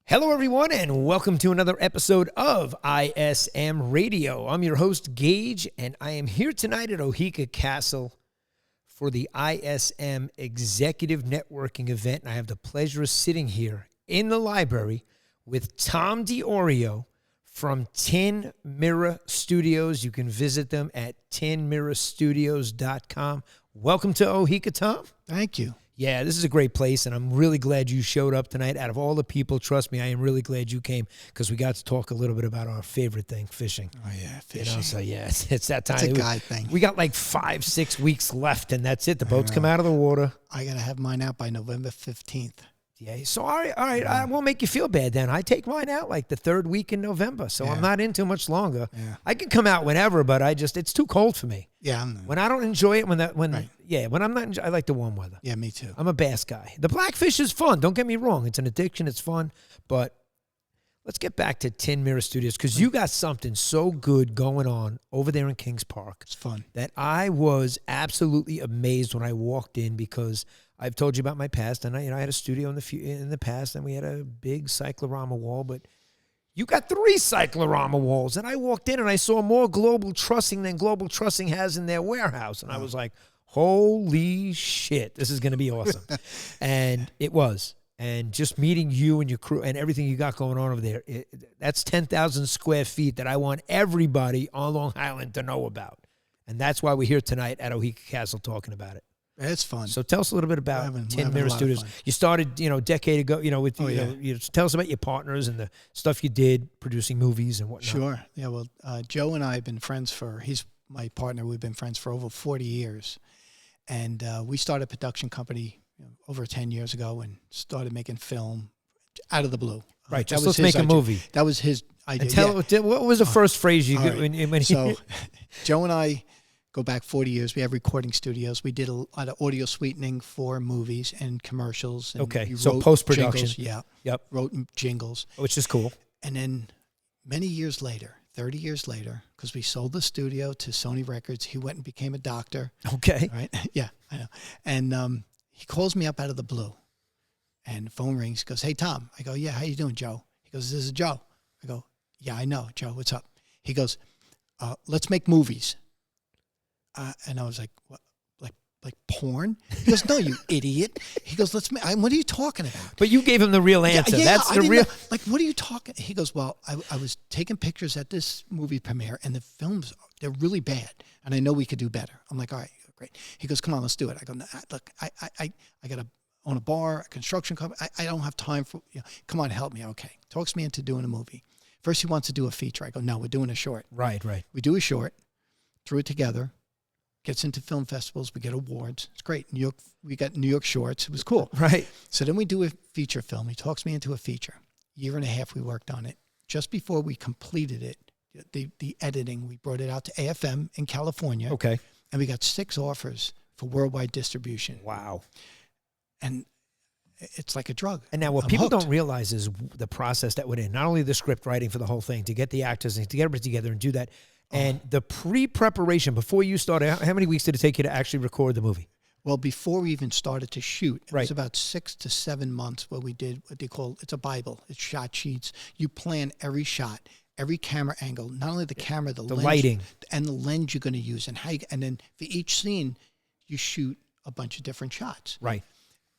Hello, everyone, and welcome to another episode of ISM Radio. I'm your host, Gaige, and I am here tonight at Oheka Castle for the ISM Executive Networking event. And I have the pleasure of sitting here in the library with Tom Diorio from Tin Mirror Studios. You can visit them at tinmirrorstudios.com. Welcome to Oheka, Tom. Thank you. Yeah, this is a great place, and I'm really glad you showed up tonight. Out of all the people, trust me, I am really glad you came because we got to talk a little bit about our favorite thing, fishing. Oh, yeah, fishing. You know, so, yeah, it's that time. It's a guy thing. We got like 5-6 weeks left, and that's it. The boats come out of the water. I got to have mine out by November 15th. Yeah, so all right, I won't make you feel bad then. I take mine out like the third week in November, so I'm not in too much longer. Yeah. I can come out whenever, but it's too cold for me. Yeah. When I don't enjoy it, when I'm not, I like the warm weather. Yeah, me too. I'm a bass guy. The blackfish is fun. Don't get me wrong. It's an addiction. It's fun. But let's get back to Tin Mirror Studios because you got something so good going on over there in Kings Park. It's fun. That I was absolutely amazed when I walked in because I've told you about my past, and I had a studio in the past, and we had a big cyclorama wall, but you got 3 cyclorama walls, and I walked in and I saw more Global Trussing than Global Trussing has in their warehouse, and I was like, holy shit, this is going to be awesome. And it was. And just meeting you and your crew and everything you got going on over there, that's 10,000 square feet that I want everybody on Long Island to know about. And that's why we're here tonight at Oheka Castle talking about it. It's fun. So tell us a little bit about Tin Mirror Studios. You started, a decade ago, tell us about your partners and the stuff you did, producing movies and whatnot. Sure. Yeah, well, Joe and I have been friends he's my partner. We've been friends for over 40 years. And we started a production company over 10 years ago and started making film out of the blue. Right, just let's make a movie. That was his idea. What was the first phrase you get when So Joe and I go back 40 years. We have recording studios. We did a lot of audio sweetening for movies and commercials. And so post-production. Jingles, wrote jingles. Which is cool. And then many years later, 30 years later, because we sold the studio to Sony Records, he went and became a doctor. Okay. Right? Yeah, I know. And he calls me up out of the blue. And the phone rings. He goes, hey, Tom. I go, yeah, how you doing, Joe? He goes, this is Joe. I go, yeah, I know, Joe. What's up? He goes, let's make movies. And I was like, what? Like porn? He goes, no, you idiot. He goes, what are you talking about? But you gave him the real answer. Yeah, that's the real. Like, what are you talking? He goes, well, I was taking pictures at this movie premiere, and the films, they're really bad, and I know we could do better. I'm like, all right, great. He goes, come on, let's do it. I go, no, look, I got to own a bar, a construction company. I don't have time for, come on, help me. Okay. Talks me into doing a movie. First, he wants to do a feature. I go, no, we're doing a short. Right. We do a short, threw it together. Gets into film festivals, we get awards. It's great. New York, we got New York shorts. It was cool. Right. So then we do a feature film. He talks me into a feature. Year and a half we worked on it. Just before we completed it, the editing, we brought it out to AFM in California. Okay. And we got 6 offers for worldwide distribution. Wow. And it's like a drug. And now what people don't realize is the process that went in. Not only the script writing for the whole thing, to get the actors and to get everything together and do that. And the pre-preparation, before you started, how many weeks did it take you to actually record the movie? Well, before we even started to shoot, it was about 6 to 7 months where we did what they call, it's a Bible. It's shot sheets. You plan every shot, every camera angle, not only the camera, the lens, lighting. And the lens you're going to use. And then for each scene, you shoot a bunch of different shots. Right.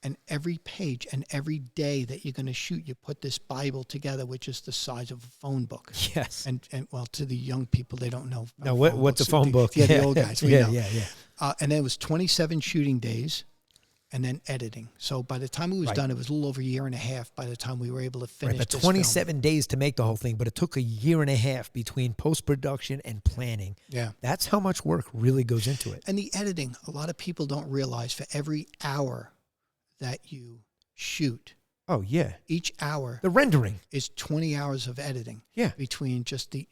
And every page and every day that you're going to shoot, you put this Bible together, which is the size of a phone book. Yes. And well, to the young people, they don't know. No, what's a phone book? Yeah, the old guys. We know. Yeah. And then it was 27 shooting days and then editing. So by the time it was done, it was a little over a year and a half by the time we were able to finish but 27 days to make the whole thing, but it took a year and a half between post-production and planning. Yeah. That's how much work really goes into it. And the editing, a lot of people don't realize for every hour that you shoot. Oh, yeah. Each hour. The rendering. Is 20 hours of editing. Yeah. Between just the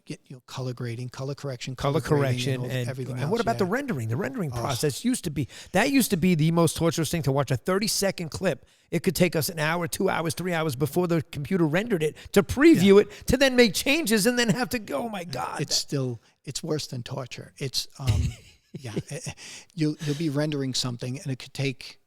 color grading, color correction, and everything else. And what about the rendering? The rendering process used to be the most torturous thing to watch a 30-second clip. It could take us an hour, 2 hours, 3 hours before the computer rendered it to preview it, to then make changes and then have to go, oh my God. It's worse than torture. It's, you'll be rendering something and it could take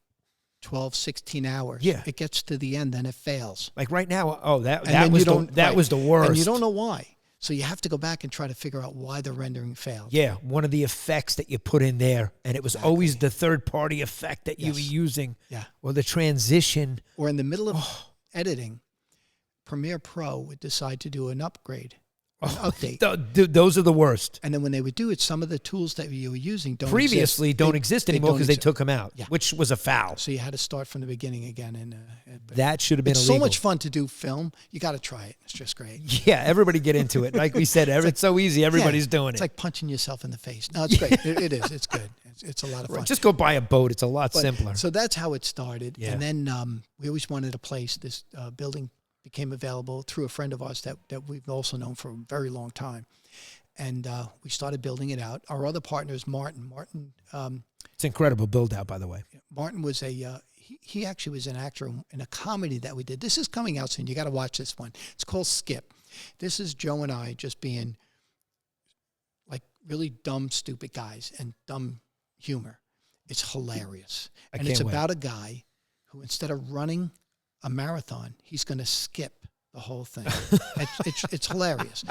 12, 16 hours. Yeah. It gets to the end, then it fails. Like right now, that then was you don't- that right. was the worst. And you don't know why. So you have to go back and try to figure out why the rendering failed. Yeah, one of the effects that you put in there, and it was always the third-party effect that you were using, Yeah. or the transition. Or in the middle of editing, Premiere Pro would decide to do an upgrade, an update. Those are the worst. And then when they would do it, some of the tools that you were using Previously don't exist anymore because they took them out, Yeah. which was a foul. So you had to start from the beginning again. And That should have been it's illegal. so much fun to do film. You got to try it. It's just great. Yeah, everybody get into it. Like we said, it's so easy. Everybody's doing It's it. like punching yourself in the face. No, it's great. It is. It's good. It's a lot of fun. Just go buy a boat. It's a lot simpler. So that's how it started. Yeah. And then we always wanted a place. This building became available through a friend of ours that we've also known for a very long time. And we started building it out. Our other partner is Martin. It's incredible build out, by the way. Martin was he actually was an actor in a comedy that we did. This is coming out soon. You got to watch this one. It's called Skip. This is Joe and I just being like really dumb, stupid guys and dumb humor. It's hilarious. And it's about a guy who, instead of running a marathon, he's going to skip the whole thing. It's hilarious.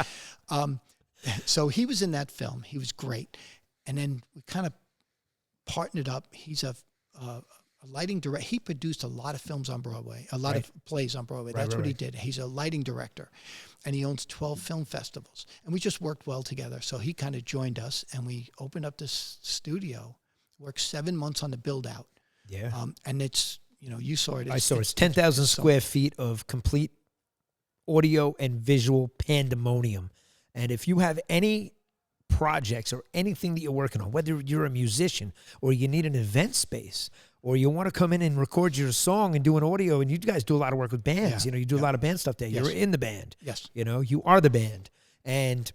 So he was in that film. He was great. And then we kind of partnered up. He's a lighting director. He produced a lot of films on Broadway, a lot of plays on Broadway. That's what he did. He's a lighting director, and he owns 12 film festivals. And we just worked well together. So he kind of joined us, and we opened up this studio, worked 7 months on the build out. Yeah. And it's, you saw it. I saw it. It's 10,000 square feet of complete audio and visual pandemonium. And if you have any projects or anything that you're working on, whether you're a musician or you need an event space or you want to come in and record your song and do an audio, and you guys do a lot of work with bands, you do a lot of band stuff there. You're in the band. Yes. You are the band. And,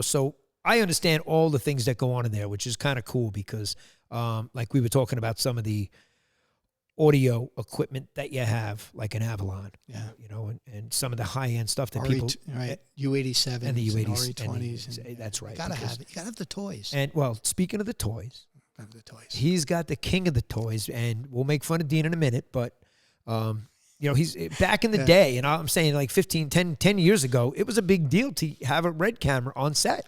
so I understand all the things that go on in there, which is kind of cool because like we were talking about some of the audio equipment that you have, like an Avalon, and some of the high-end stuff that people... Right, U87s and the U80s, and RE20s. That's right. You got to have it. You got to have the toys. And, well, speaking of the toys, Have the toys. he's got the king of the toys, and we'll make fun of Dean in a minute, but, he's back in the day, and I'm saying like 10 years ago, it was a big deal to have a Red camera on set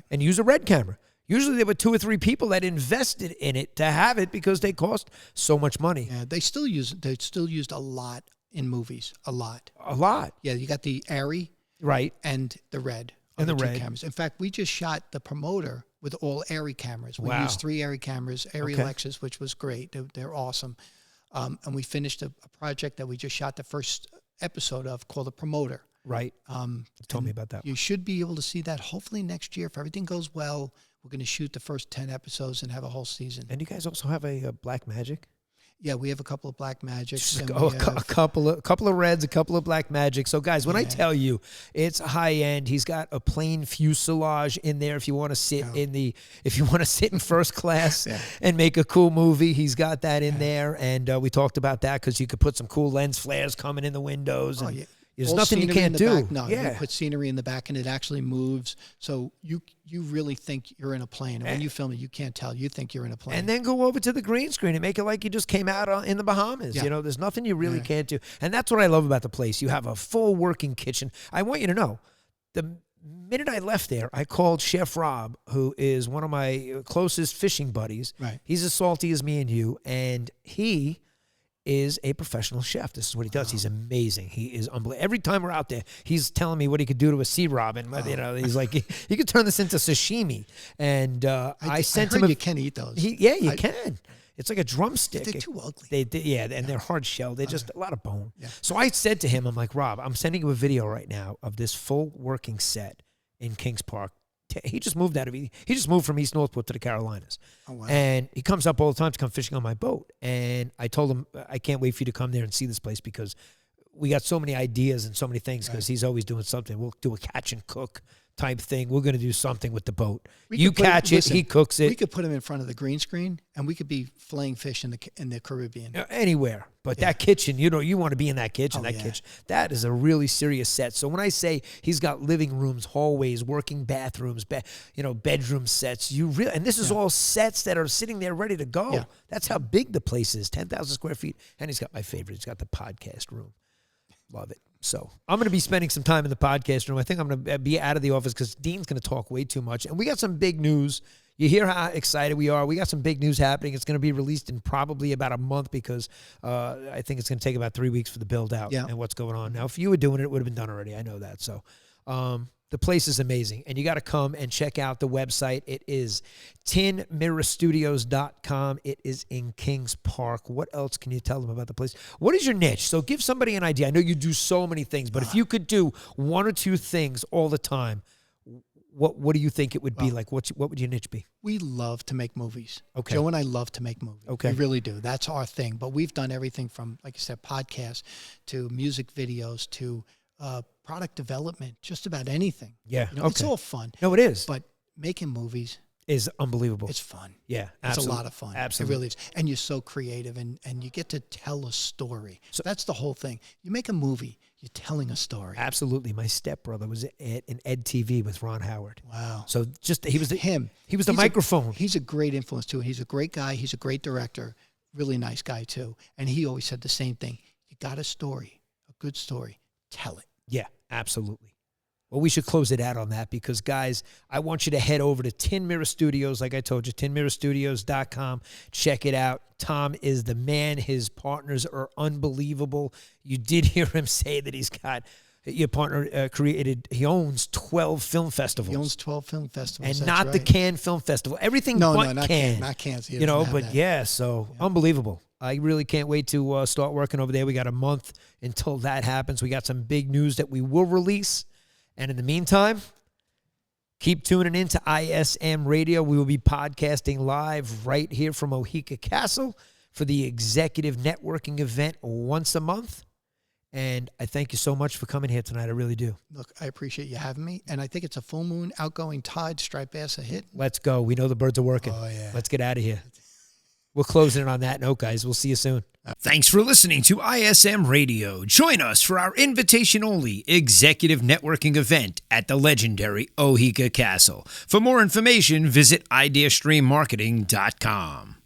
and use a Red camera. Usually there were 2 or 3 people that invested in it to have it because they cost so much money. Yeah, they still used a lot in movies. A lot. Yeah, you got the Arri and the Red. And the two Red cameras. In fact, we just shot the promoter with all Arri cameras. We used 3 Arri cameras, Arri Lexus, which was great. They're awesome. And we finished a project that we just shot the first episode of called The Promoter. Right. You told me about that. You should be able to see that hopefully next year. If everything goes well, we're going to shoot the first 10 episodes and have a whole season. And you guys also have a Black Magic? Yeah, we have a couple of Black Magics. A couple of Reds, a couple of Black Magic. So, guys, when I tell you it's high end, he's got a plain fuselage in there. If you want to sit in first class and make a cool movie, he's got that in there. And we talked about that because you could put some cool lens flares coming in the windows. And there's nothing you can't do. No, you put scenery in the back and it actually moves. So you really think you're in a plane. And when you film it, you can't tell. You think you're in a plane. And then go over to the green screen and make it like you just came out in the Bahamas. Yeah. There's nothing you really can't do. And that's what I love about the place. You have a full working kitchen. I want you to know, the minute I left there, I called Chef Rob, who is one of my closest fishing buddies. Right. He's as salty as me and you. And he is a professional chef. This is what he does. He's amazing. He is unbelievable. Every time we're out there, he's telling me what he could do to a sea robin. He's like, he could turn this into sashimi. And I sent him. You can eat those. You can. It's like a drumstick. They're too ugly. And they're hard shell. They're just a lot of bone. Yeah. So I said to him, I'm like, Rob, I'm sending you a video right now of this full working set in Kings Park. He just moved from East Northport to the Carolinas. Oh, wow. And he comes up all the time to come fishing on my boat. And I told him, I can't wait for you to come there and see this place because we got so many ideas and so many things because he's always doing something. We'll do a catch and cook type thing. We're going to do something with the boat. You catch it, he cooks it. We could put him in front of the green screen and we could be filleting fish in the Caribbean. Anywhere. But that kitchen, you want to be in that kitchen. Kitchen, that is a really serious set. So when I say he's got living rooms, hallways, working bathrooms, bedroom sets, and this is all sets that are sitting there ready to go. Yeah. That's how big the place is, 10,000 square feet. And he's got my favorite. He's got the podcast room. Love it. So I'm going to be spending some time in the podcast room. I think I'm going to be out of the office because Dean's going to talk way too much. And we got some big news. You hear how excited we are. We got some big news happening. It's going to be released in probably about a month because I think it's going to take about 3 weeks for the build out and what's going on. Now, if you were doing it, it would have been done already. I know that. So the place is amazing. And you got to come and check out the website. It is tinmirrorstudios.com. It is in Kings Park. What else can you tell them about the place? What is your niche? So give somebody an idea. I know you do so many things, but if you could do one or two things all the time, what do you think it would be like? What would your niche be? We love to make movies. Okay. Joe and I love to make movies. Okay. We really do. That's our thing. But we've done everything from, like I said, podcasts to music videos to product development, just about anything. Yeah. It's all fun. No, it is. But making movies is unbelievable. It's fun. Yeah, absolutely. It's a lot of fun. Absolutely. It really is. And you're so creative and you get to tell a story. So that's the whole thing. You make a movie, you're telling a story. Absolutely. My stepbrother was in Ed TV with Ron Howard. Wow. So he was the He's microphone. He's a great influence too. He's a great guy. He's a great director. Really nice guy too. And he always said the same thing. You got a story, a good story, tell it. Yeah, absolutely. Well, we should close it out on that because, guys, I want you to head over to Tin Mirror Studios, like I told you, tinmirrorstudios.com. Check it out. Tom is the man. His partners are unbelievable. You did hear him say that he's got your partner he owns 12 film festivals. He owns 12 film festivals. And not the Cannes Film Festival. Everything but not Cannes. Not Cannes. Unbelievable. I really can't wait to start working over there. We got a month until that happens. We got some big news that we will release. And in the meantime, keep tuning in to ISM Radio. We will be podcasting live right here from Oheka Castle for the executive networking event once a month. And I thank you so much for coming here tonight. I really do. Look, I appreciate you having me. And I think it's a full moon, outgoing tide, striped bass a hit. Let's go. We know the birds are working. Oh, yeah. Let's get out of here. We're closing it on that note, guys. We'll see you soon. Thanks for listening to ISM Radio. Join us for our invitation-only executive networking event at the legendary Oheka Castle. For more information, visit ideastreammarketing.com.